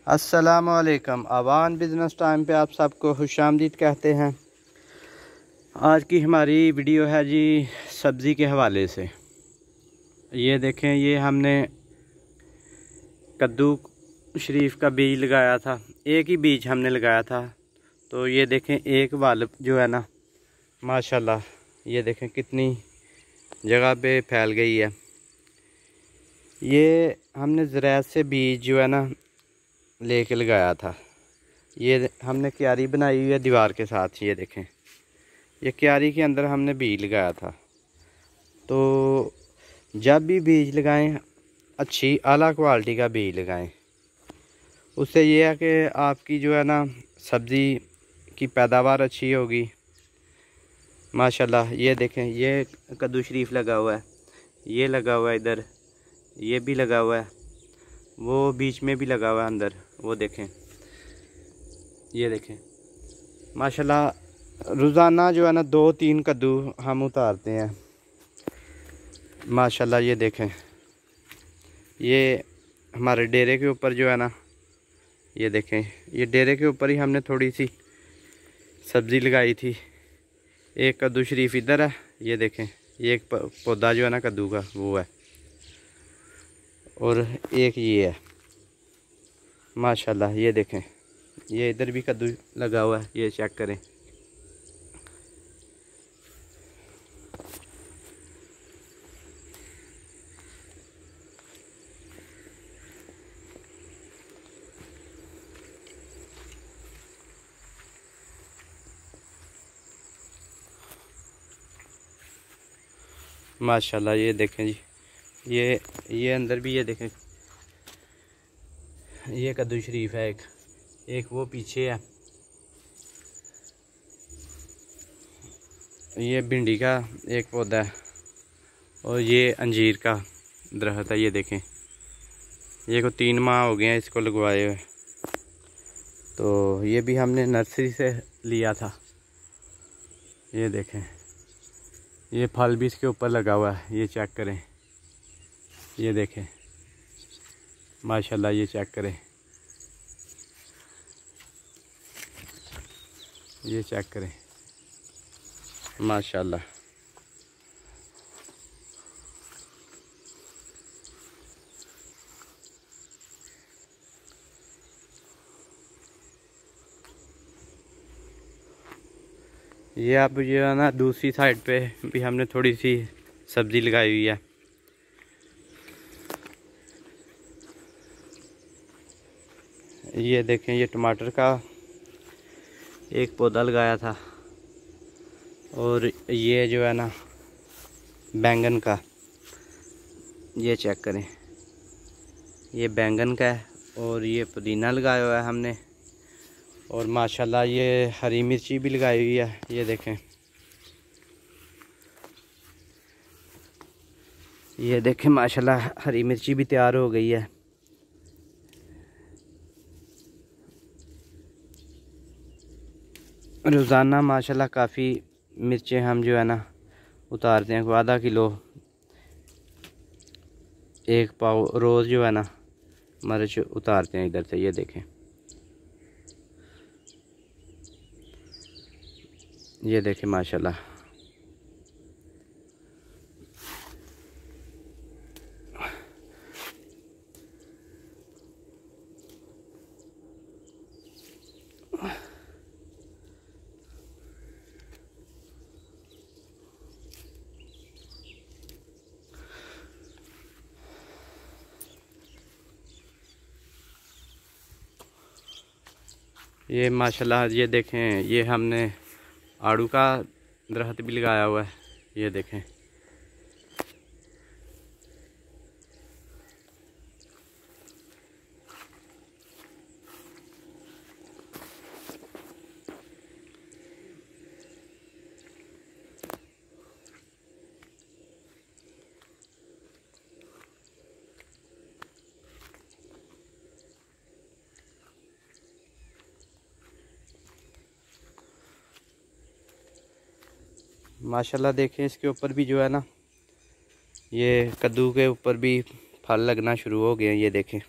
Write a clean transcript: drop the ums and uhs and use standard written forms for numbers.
अस्सलामुअलैकुम। Awan business time पे आप सबको खुशामदीद कहते हैं। आज की हमारी वीडियो है जी सब्ज़ी के हवाले से। ये देखें, ये हमने कद्दू शरीफ का बीज लगाया था। एक ही बीज हमने लगाया था, तो ये देखें एक वाल जो है ना, माशाल्लाह ये देखें कितनी जगह पे फैल गई है। ये हमने ज़राअत से बीज जो है ना लेके लगाया था। ये हमने क्यारी बनाई हुई है दीवार के साथ। ये देखें, ये क्यारी के अंदर हमने बीज लगाया था। तो जब भी बीज लगाएं, अच्छी आला क्वालिटी का बीज लगाएं। उससे ये है कि आपकी जो है ना सब्ज़ी की पैदावार अच्छी होगी। माशाल्लाह ये देखें, ये कद्दू शरीफ लगा हुआ है, ये लगा हुआ है इधर, ये भी लगा हुआ है, वो बीच में भी लगा हुआ है अंदर, वो देखें। ये देखें माशाल्लाह रोज़ाना जो है ना 2-3 कद्दू हम उतारते हैं माशाल्लाह। ये देखें, ये हमारे डेरे के ऊपर जो है ना, ये देखें, ये डेरे के ऊपर ही हमने थोड़ी सी सब्ज़ी लगाई थी। एक कद्दू शरीफ इधर है, ये देखें, ये एक पौधा जो है ना कद्दू का वो है, और एक ये है माशाल्लाह। ये देखें, ये इधर भी कद्दू लगा हुआ है, ये चेक करें। माशाल्लाह ये देखें जी, ये अंदर भी ये देखें, ये कद्दू शरीफ है एक वो पीछे है। ये भिंडी का एक पौधा है, और ये अंजीर का दरख्त है। ये देखें, ये को 3 माह हो गए हैं इसको लगवाए हुए। तो ये भी हमने नर्सरी से लिया था। ये देखें, ये फल भी इसके ऊपर लगा हुआ है, ये चेक करें। ये देखें माशाल्लाह, ये चेक करें, ये चेक करें माशाल्लाह। ये अब जो है ना दूसरी साइड पे भी हमने थोड़ी सी सब्ज़ी लगाई हुई है। ये देखें, ये टमाटर का एक पौधा लगाया था, और ये जो है ना बैंगन का, ये चेक करें, ये बैंगन का है, और ये पुदीना लगाया हुआ है हमने, और माशाल्लाह ये हरी मिर्ची भी लगाई हुई है। ये देखें, ये देखें माशाल्लाह हरी मिर्ची भी तैयार हो गई है। रोज़ाना माशाल्लाह काफ़ी मिर्चें हम जो है ना उतारते हैं। आधा किलो 1 पाव रोज़ जो है ना मिर्च उतारते हैं इधर से। ये देखें, ये देखें माशाल्लाह। ये माशाल्लाह ये देखें, ये हमने आड़ू का दरख्त भी लगाया हुआ है। ये देखें, माशाल्लाह देखें, इसके ऊपर भी जो है ना, ये कद्दू के ऊपर भी फल लगना शुरू हो गए हैं। ये देखें।